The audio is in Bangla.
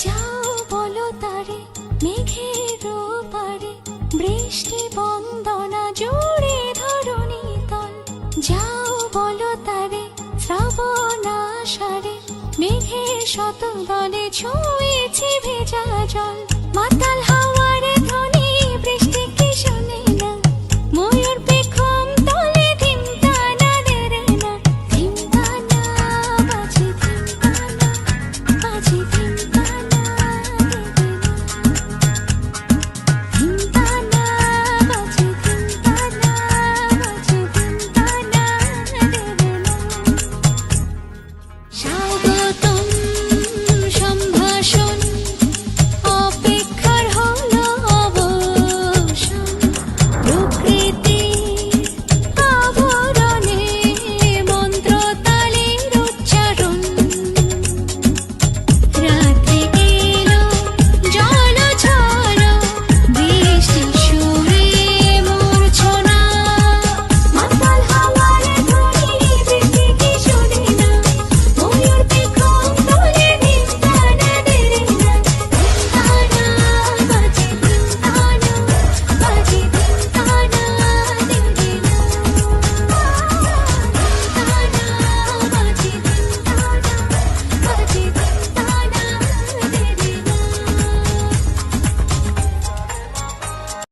যাও বলো তারে মেঘের পারে, বৃষ্টি বন্দনা জুড়ে ধরণী তল। যাও বলো তারে শ্রাবণ আষাঢ়ে, মেঘের শত দলে ছুঁয়েছে ভেজা জল। মাতাল